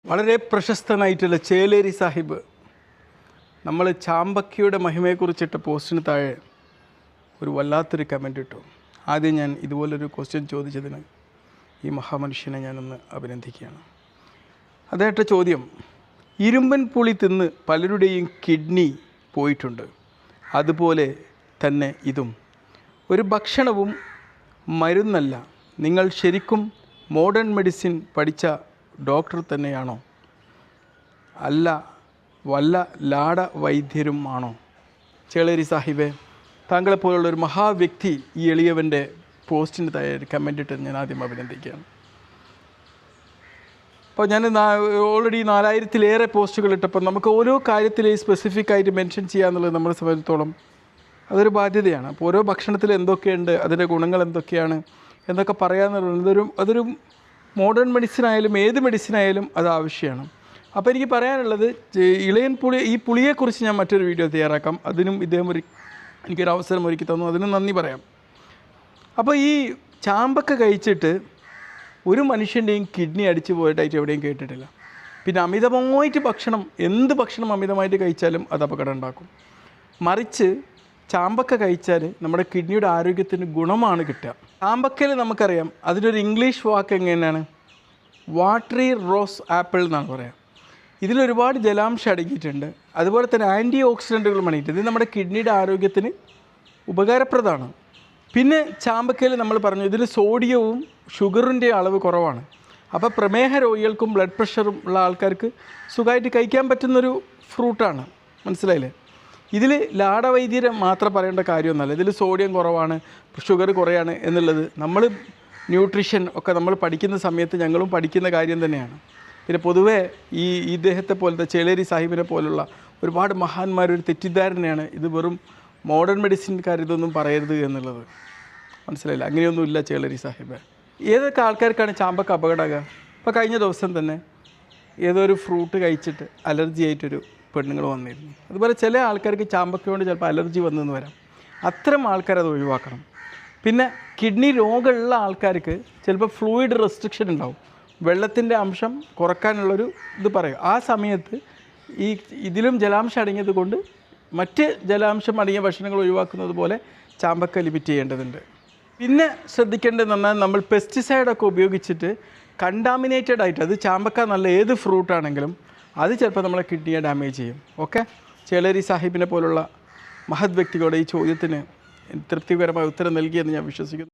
വളരെ പ്രശസ്തനായിട്ടുള്ള ചേലേരി സാഹിബ് നമ്മൾ ചാമ്പക്കയുടെ മഹിമയെക്കുറിച്ചിട്ട പോസ്റ്റിന് താഴെ ഒരു വല്ലാത്തൊരു കമൻ്റ് ഇട്ടു. ആദ്യം ഞാൻ ഇതുപോലൊരു ക്വസ്റ്റ്യൻ ചോദിച്ചതിന് ഈ മഹാമനുഷ്യനെ ഞാനൊന്ന് അഭിനന്ദിക്കുകയാണ്. അദ്ദേഹത്തെ ചോദ്യം: ഇരുമ്പൻ പുളി തിന്ന് പലരുടെയും കിഡ്നി പോയിട്ടുണ്ട്, അതുപോലെ തന്നെ ഇതും ഒരു ഭക്ഷണവും മരുന്നല്ല. നിങ്ങൾ ശരിക്കും മോഡേൺ മെഡിസിൻ പഠിച്ച ഡോക്ടർ തന്നെയാണോ, അല്ല വല്ല ലാട വൈദ്യരും ആണോ? ചേളേരി സാഹിബേ, താങ്കളെപ്പോലുള്ള ഒരു മഹാവ്യക്തി ഈ എളിയവൻ്റെ പോസ്റ്റിന് താഴെ കമൻ്റ് ഇട്ട് ഞാൻ ആദ്യം അഭിനന്ദിക്കുകയാണ്. അപ്പോൾ ഞാൻ ഓൾറെഡി 4000-ലേറെ പോസ്റ്റുകൾ ഇട്ടപ്പോൾ നമുക്ക് ഓരോ കാര്യത്തിലെയും സ്പെസിഫിക് ആയിട്ട് മെൻഷൻ ചെയ്യുക എന്നുള്ളത് നമ്മളെ സംബന്ധിച്ചിടത്തോളം അതൊരു ബാധ്യതയാണ്. അപ്പോൾ ഓരോ ഭക്ഷണത്തിൽ എന്തൊക്കെയുണ്ട്, അതിൻ്റെ ഗുണങ്ങൾ എന്തൊക്കെയാണ് എന്നൊക്കെ പറയാമെന്നുള്ളത് അതൊരു മോഡേൺ മെഡിസിൻ ആയാലും ഏത് മെഡിസിൻ ആയാലും അത് ആവശ്യമാണ്. അപ്പോൾ എനിക്ക് പറയാനുള്ളത്, ഇളയൻ പുളി, ഈ പുളിയെക്കുറിച്ച് ഞാൻ മറ്റൊരു വീഡിയോ തയ്യാറാക്കാം. അതിനും ഇദ്ദേഹം എനിക്കൊരു അവസരം ഒരുക്കി തന്നു, അതിനും നന്ദി പറയാം. അപ്പോൾ ഈ ചാമ്പക്ക കഴിച്ചിട്ട് ഒരു മനുഷ്യൻ്റെയും കിഡ്നി അടിച്ചു പോയിട്ടായിട്ട് എവിടെയും കേട്ടിട്ടില്ല. പിന്നെ അമിതമായിട്ട് എന്ത് ഭക്ഷണം അമിതമായിട്ട് കഴിച്ചാലും അത് അപകടം ഉണ്ടാക്കും. മറിച്ച് ചാമ്പക്ക കഴിച്ചാൽ നമ്മുടെ കിഡ്നിയുടെ ആരോഗ്യത്തിന് ഗുണമാണ് കിട്ടുക. ചാമ്പക്കയിൽ നമുക്കറിയാം, അതിനൊരു ഇംഗ്ലീഷ് വാക്ക് എങ്ങനെയാണ്? വാട്ടറി റോസ് ആപ്പിൾ എന്നാണ് പറയുക. ഇതിലൊരുപാട് ജലാംശം അടങ്ങിയിട്ടുണ്ട്, അതുപോലെ തന്നെ ആൻറ്റി ഓക്സിഡൻറ്റുകളും അടങ്ങിയിട്ടുണ്ട്. ഇത് നമ്മുടെ കിഡ്നിയുടെ ആരോഗ്യത്തിന് ഉപകാരപ്രദമാണ്. പിന്നെ ചാമ്പക്കയിൽ നമ്മൾ പറഞ്ഞു, ഇതിൽ സോഡിയവും ഷുഗറിൻ്റെ അളവ് കുറവാണ്. അപ്പോൾ പ്രമേഹ രോഗികൾക്കും ബ്ലഡ് പ്രഷറും ഉള്ള ആൾക്കാർക്ക് സുഖമായിട്ട് കഴിക്കാൻ പറ്റുന്നൊരു ഫ്രൂട്ടാണ്. മനസ്സിലായില്ലേ? ഇതിൽ ലാടവൈദ്യരെ മാത്രം പറയേണ്ട കാര്യമൊന്നുമല്ല. ഇതിൽ സോഡിയം കുറവാണ്, ഷുഗർ കുറയാണ് എന്നുള്ളത് നമ്മൾ ന്യൂട്രീഷൻ ഒക്കെ നമ്മൾ പഠിക്കുന്ന സമയത്ത് ഞങ്ങളും പഠിക്കുന്ന കാര്യം തന്നെയാണ്. പിന്നെ പൊതുവേ ഇദ്ദേഹത്തെ പോലത്തെ ചേളേരി സാഹിബിനെ പോലുള്ള ഒരുപാട് മഹാന്മാരൊരു തെറ്റിദ്ധാരണയാണ്, ഇത് വെറും മോഡേൺ മെഡിസിൻകാർ ഇതൊന്നും പറയരുത് എന്നുള്ളത്. മനസ്സിലായില്ല? അങ്ങനെയൊന്നുമില്ല ചേളേരി സാഹിബ്. ഏതൊക്കെ ആൾക്കാർക്കാണ് ചാമ്പക്ക അപകടമാകുക? ഇപ്പോൾ കഴിഞ്ഞ ദിവസം തന്നെ ഏതോ ഒരു ഫ്രൂട്ട് കഴിച്ചിട്ട് അലർജി ആയിട്ടൊരു പെണ്ണുങ്ങൾ വന്നിരുന്നു. അതുപോലെ ചില ആൾക്കാർക്ക് ചാമ്പക്ക കൊണ്ട് ചിലപ്പോൾ അലർജി വന്നെന്ന് വരാം. അത്തരം ആൾക്കാരത് ഒഴിവാക്കണം. പിന്നെ കിഡ്നി രോഗമുള്ള ആൾക്കാർക്ക് ചിലപ്പോൾ ഫ്ലൂയിഡ് റെസ്ട്രിക്ഷൻ ഉണ്ടാവും, വെള്ളത്തിൻ്റെ അംശം കുറക്കാനുള്ളൊരു ഇത് പറയും. ആ സമയത്ത് ഇതിലും ജലാംശം അടങ്ങിയത് കൊണ്ട് മറ്റ് ജലാംശം അടങ്ങിയ ഭക്ഷണങ്ങൾ ഒഴിവാക്കുന്നത് പോലെ ചാമ്പക്ക ലിമിറ്റ് ചെയ്യേണ്ടതുണ്ട്. പിന്നെ ശ്രദ്ധിക്കേണ്ടതെന്ന് പറഞ്ഞാൽ, നമ്മൾ പെസ്റ്റിസൈഡൊക്കെ ഉപയോഗിച്ചിട്ട് കണ്ടാമിനേറ്റഡ് ആയിട്ട്, അത് ചാമ്പക്ക നല്ല ഏത് ഫ്രൂട്ടാണെങ്കിലും അത് ചിലപ്പോൾ നമ്മളെ കിഡ്നിയെ ഡാമേജ് ചെയ്യും. ഓക്കെ, ചേളേരി സാഹിബിനെ പോലുള്ള മഹത് വ്യക്തികളുടെ ഈ ചോദ്യത്തിന് തൃപ്തികരമായ ഉത്തരം നൽകിയെന്ന് ഞാൻ വിശ്വസിക്കുന്നു.